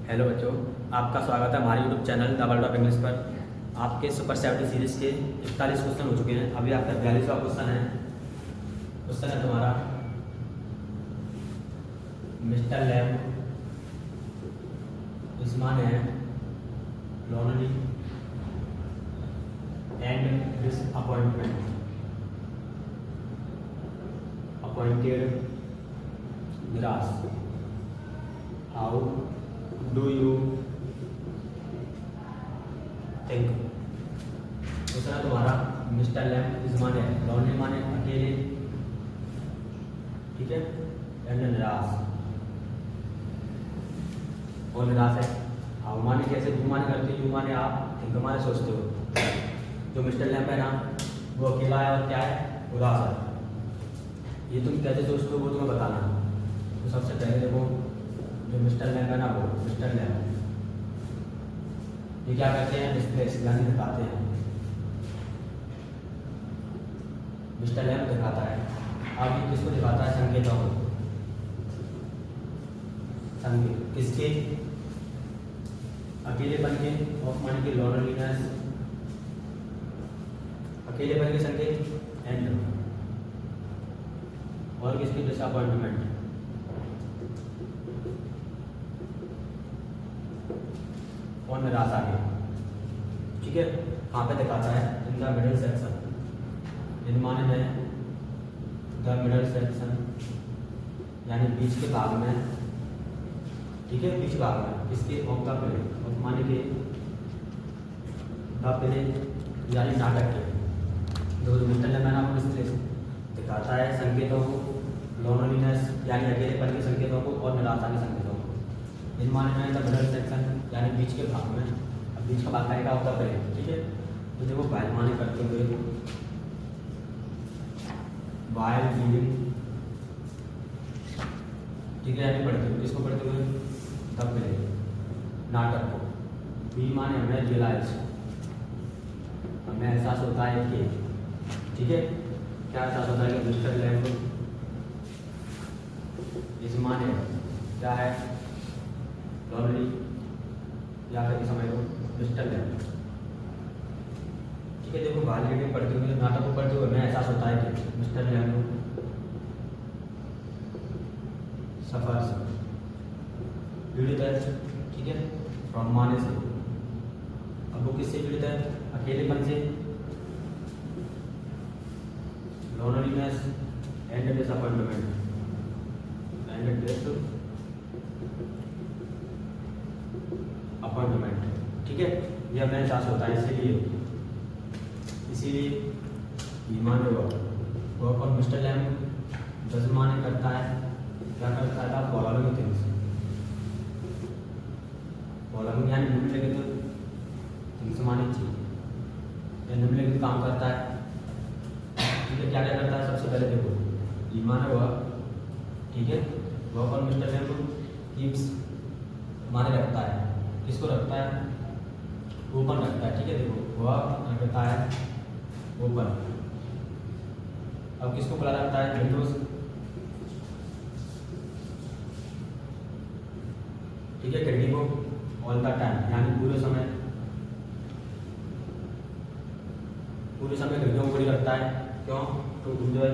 Hello बच्चों, आपका स्वागत है हमारे YouTube channel the world of English पर। आपके सुपर 70 सीरीज़ के 41 क्वेश्चन हो चुके हैं। अभी आपका 42वां क्वेश्चन है। क्वेश्चन है तुम्हारा, मिस्टर लैम इज माने लॉनली एंड डिसअपॉइंटमेंट अपॉइंटेड निराश। How do you think? दूसरा तुम्हारा, मिस्टर लैम इज माने लॉन्ली माने अकेले, ठीक है, एंड निराश और निराश है। हाउ माने कैसे, यू माने करते, यू माने आप, थिंक माने सोचते हो। जो मिस्टर लैम है ना, वो अकेला है और क्या है, उदास है। ये तुम कैसे सोचते हो वो तुम्हें बताना। तो सबसे पहले देखो, जो मिस्टर लैम है ना, वो मिस्टर लैम ये क्या करते हैं, डिस्प्लेस यानी दिखाते हैं। मिस्टर लैम दिखाता है। अब ये किसको दिखाता है, संकेतों को। संकेत किसके, अकेलेपन के, ऑफ माने की लॉनलीनेस, अकेलेपन के संकेत, एंड और किसकी, डिसअपॉइंटमेंट और निराशा के, ठीक है। कहाँ पे दिखाता है, इन द मिडल सेक्शन। इन माने में द मिडल सेक्शन यानी बीच के भाग में, ठीक है, बीच भाग में। किसके, ऑफ द प्ले, ऑफ माने के द प्ले यानी नाटक के। जो मिस्टर लैम आपको डिस्प्ले दिखाता है संकेतों को, लोनलीनेस यानी अकेलेपन के संकेतों को और निराशा के संकेतों को। इन माने में द मिडल सेक्शन यानी बीच के भाग में। अब बीच का भाग करेगा होता पहले, ठीक है। तो देखो वाइल माने करते हुए, वाइल फीलिंग, ठीक है, यानी पढ़ते हुए, किसको पढ़ते हुए, तब पहले नाटक को। बी माने हमें रियलाइज, हमें एहसास होता है कि, ठीक है, क्या एहसास होता है कि मिस्टर लैम इस माने क्या है, लॉनली या फिर समझ लो मिस्टर लैम, ठीक है। देखो बाहर रीडिंग पढ़ते हुए, नाटक को पढ़ते हुए हमें एहसास होता है कि मिस्टर लैम सफर से पीड़ित है, ठीक है, फ्रॉम माने से। अब वो किससे पीड़ित है, अकेलेपन से, loneliness and disappointment and appointment, ठीक है। ये हमें एहसास होता है, इसीलिए ईमान वर्क और मिस्टर लैम जज्माने करता है, क्या करता है, आप फॉलोइंग थिंग्स, फॉलोइंग यानी निम्नलिखित थिंग्स माने चाहिए, निम्नलिखित काम करता है, ठीक है। क्या क्या करता है, सबसे पहले देखो ईमान वर्क, ठीक है, वर्क और मिस्टर लैम को कीप्स माने रखता है, किसको रखता है, ओपन रखता है, ठीक है। देखो वर्क रखता है ओपन। अब किसको खुला रखता है, विंडोज, ठीक है, खिड़की को ऑल द टाइम यानी पूरे समय, पूरे समय खिड़कियों को खुली रखता है। क्यों, टू एंजॉय,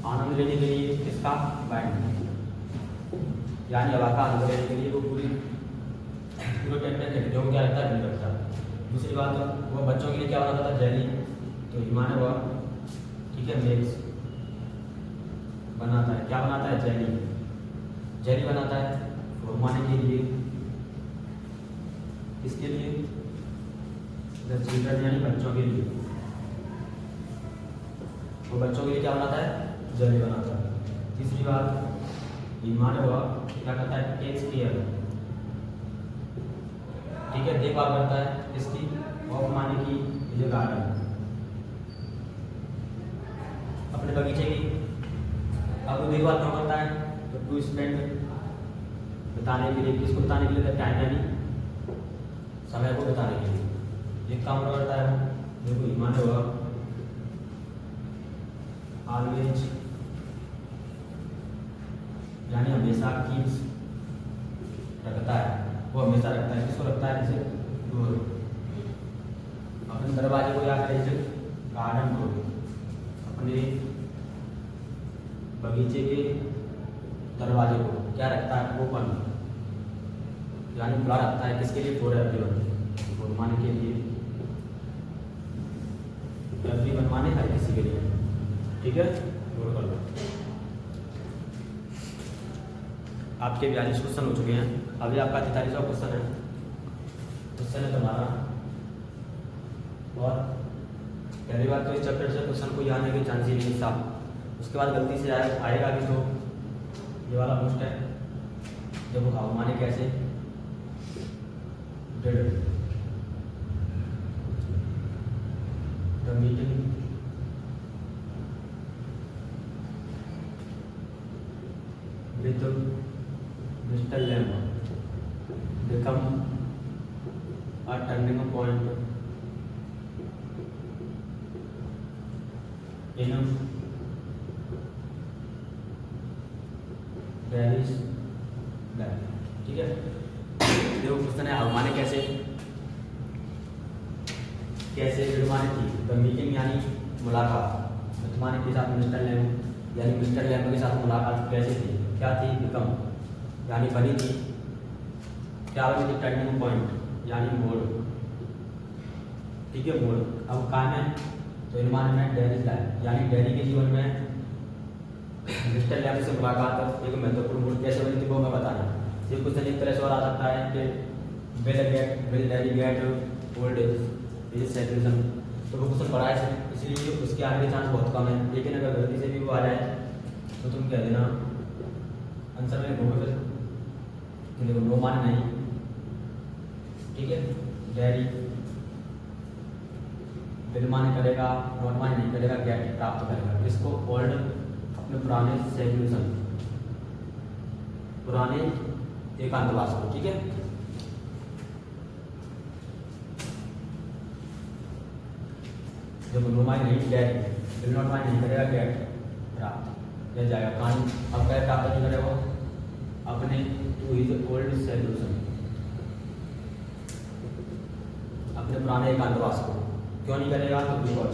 आनंद लेने के लिए, किसका, वाइंड यानी हवा का आनंद लेने के लिए वो पूरे टाइम में खिड़कियों को क्या रखता है, बंद रखता है। दूसरी बात, वो बच्चों के लिए क्या बनाता था, जेली, तो ईमान हुआ, ठीक है, मिक्स बनाता है, क्या बनाता है, जेली, जेली बनाता है घुमाने के लिए, किसके लिए, द चिल्ड्रन यानी बच्चों के लिए। वो बच्चों के लिए क्या बनाता है, जेली बनाता है। तीसरी बात, ईमान हुआ क्या करता है, टेक्स केयर, ठीक है, देखभाल करता है, इसकी, ऑफ माने की ये गार्डन, अपने बगीचे की। अब वो देखभाल क्यों करता है, तो टू स्पेंड बिताने के लिए, किसको बिताने के लिए, टाइम यानी समय को बिताने के लिए एक काम करता है। देखो ईमान हुआ ऑलवेज यानी हमेशा कीप्स रखता है, वो हमेशा रखता है। किसको रखता है? जैसे डोर, अपने दरवाजे को या जैसे गार्डन को, अपने बगीचे के दरवाजे को क्या रखता है? ओपन, यानी खुला रखता है। किसके लिए? फॉर एवरीवन, फॉर के लिए, एवरीवन माने हर किसी के लिए। ठीक है, नोट कर लो। आपके 42 क्वेश्चन हो चुके हैं, अभी आपका 43वां क्वेश्चन है। क्वेश्चन है तुम्हारा, और पहली बात तो इस चैप्टर से क्वेश्चन को आने के चांस ही नहीं साफ। उसके बाद गलती से आएगा भी तो ये वाला पोस्ट है, जब हाउ माने कैसे did the meeting with mister lamb become a turning point in Paris life। ठीक है, देखो क्वेश्चन है हाउ माने कैसे, कैसे डिड माने थी, द मीटिंग यानी मुलाकात, माने के साथ मिस्टर लैम्ब यानी मिस्टर लैम्ब के साथ मुलाकात कैसे थी, क्या थी? बिकम यानी बनी थी, क्या बनी थी? टर्निंग पॉइंट यानी मोड़। ठीक है, मोड़। अब कहाँ में? तो इनमान में डेनिस लाइफ यानी डेनी के जीवन में मिस्टर लैम्ब से मुलाकात एक महत्वपूर्ण मोड़ कैसे बनी थी वो मैं बताना। ये क्वेश्चन एक तरह से और आ सकता है कि will Danny get old age settlement, तो वो क्वेश्चन पढ़ा है इसलिए उसके आने के चांस बहुत कम है। लेकिन अगर गलती से भी वो आ जाए तो तुम कह देना आंसर में नो में, फिर देखो नो मान नहीं। ठीक है, डेरी विल माने करेगा, नॉट माने नहीं करेगा, गेट प्राप्त करेगा। इसको ओल्ड अपने पुराने सेल्यूशन, पुराने एकांतवास को। ठीक है, जब नो माने नहीं डेरी, विल नॉट माने नहीं करेगा, गेट प्राप्त यह जाएगा कहानी। अब क्या प्राप्त नहीं करेगा? अपने टू हिज ओल्ड सेल्यूशन, अपने पुराने एकांतवास को। क्यों नहीं करेगा? तो बिकॉज,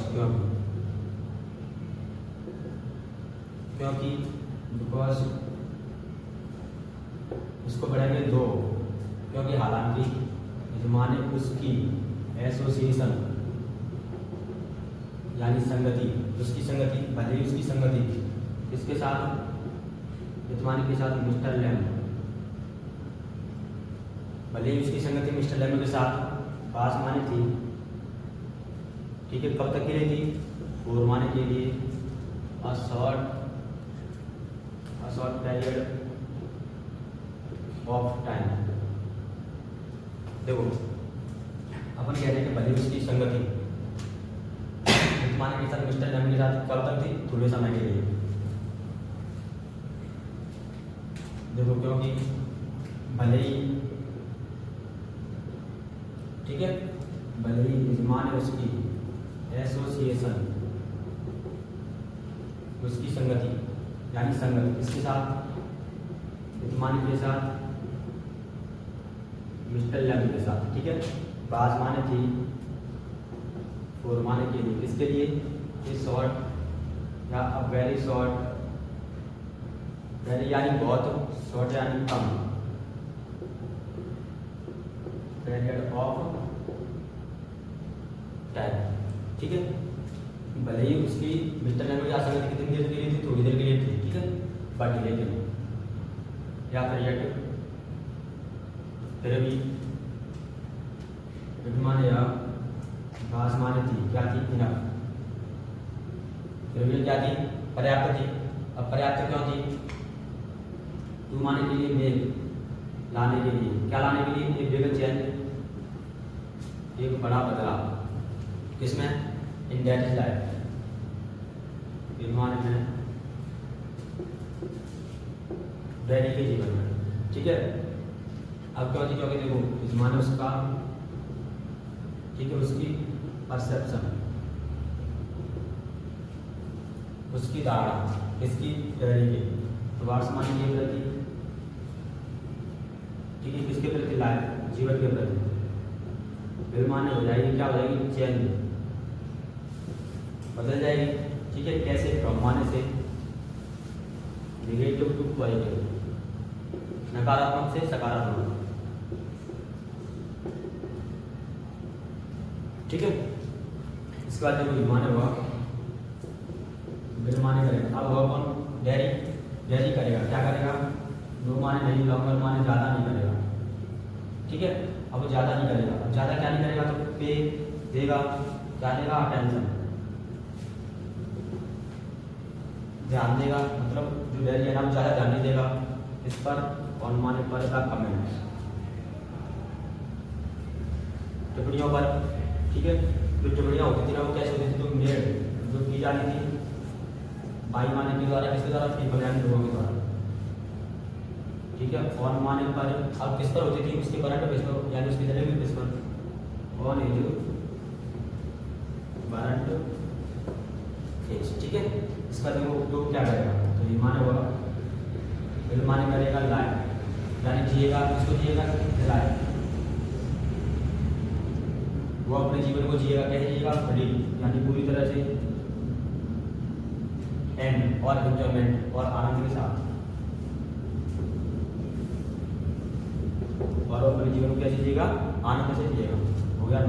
क्योंकि बिकॉज इसको बढ़ेंगे दो, क्योंकि हालांकि माने उसकी एसोसिएशन यानी संगति, उसकी संगति, भले ही उसकी संगति इसके साथ यजमानी के साथ मिस्टर लैम्ब, भले ही उसकी संगति मिस्टर लैम्ब के साथ पास माने थी। ठीक है, कब तक के लिए थी? फॉर माने के लिए, a short period of time. देखो अपन कह रहे हैं कि भले उसकी संगति यजमानी के साथ मिस्टर लैम्ब के साथ कब तक थी? थोड़े समय के लिए। देखो क्योंकि भले ही, ठीक है, भले ही यजमान है उसकी एसोसिएशन, उसकी संगति यानी संगत इसके साथ, यजमान के साथ, मिस्टर लैम्ब के साथ। ठीक है, बाज माने थी, फॉर माने के लिए, किसके लिए? ये शॉर्ट या अ वेरी शॉर्ट, वेरी यानी बहुत, शॉर्ट यानी कम, पीरियड ऑफ टाइम। ठीक है, भले ही उसकी मिस्टर लैम्ब की संगति कितनी देर के लिए थी? थोड़ी देर के लिए थी। ठीक है, बट लेकिन या फिर भी माने या बास माने थी, क्या थी? इनफ, फिर भी क्या थी? पर्याप्त थी। अब पर्याप्त क्यों थी? टू माने के लिए मेल, लाने के लिए, क्या लाने के लिए? एक बिगर चेंज, एक बड़ा बदलाव, किसमें? इन डेनिस लाइफ, यजमान में, डेनी के जीवन में। ठीक है, अब क्यों थी? क्योंकि देखो यजमान उसका, ठीक है, उसकी परसेप्शन, उसकी धारणा, इसकी डेनी की, तो वार्षमानी के प्रति, ठीक है, किसके प्रति लाए, जीवन के प्रति। फिर माने हो जाएगी, क्या हो जाएगी, चेंज, बदल जाएगी। ठीक है, कैसे, फ्रॉम माने से नेगेटिव टू पॉजिटिव, नकारात्मक से सकारात्मक। ठीक है, इसके बाद जो माने हुआ बिल माने करेगा। अब हुआ कौन, डेयरी, डेयरी करेगा, क्या करेगा, नो माने नहीं, लॉन्गर माने ज़्यादा नहीं करेगा। ठीक है, अब वो ज़्यादा नहीं करेगा। अब ज़्यादा क्या नहीं करेगा, तो पे देगा, क्या देगा, अटेंशन, ध्यान देगा। मतलब जो डेयरी है ना, वो ज़्यादा ध्यान नहीं देगा इस पर, ऑन माने पर का कमेंट, टिप्पणियों पर। ठीक है, जो टिप्पणियाँ होती थी ना, वो कैसे होती थी, तो मेड जो की जाती थी बाई माने के द्वारा, किसके द्वारा, पीपल यानी लोगों के द्वारा। ठीक है, ऑन माने पर, अब किस पर होती थी, उसके करंट बेस पर, यानी उसकी जगह बेस पर, ऑन इज करंट फेस। ठीक है, इसका देखो उपयोग क्या करेगा, तो ये माने होगा बिल माने करेगा लाइफ, यानी जिएगा, किसको जिएगा, लाइफ, वो अपने जीवन को जिएगा, कैसे जिएगा, बड़ी, यानी पूरी तरह से, एंड और एंजॉयमेंट और आनंद के साथ, और अपने जीवन को कैसे जिएगा, आनंद से जिएगा। हो गया।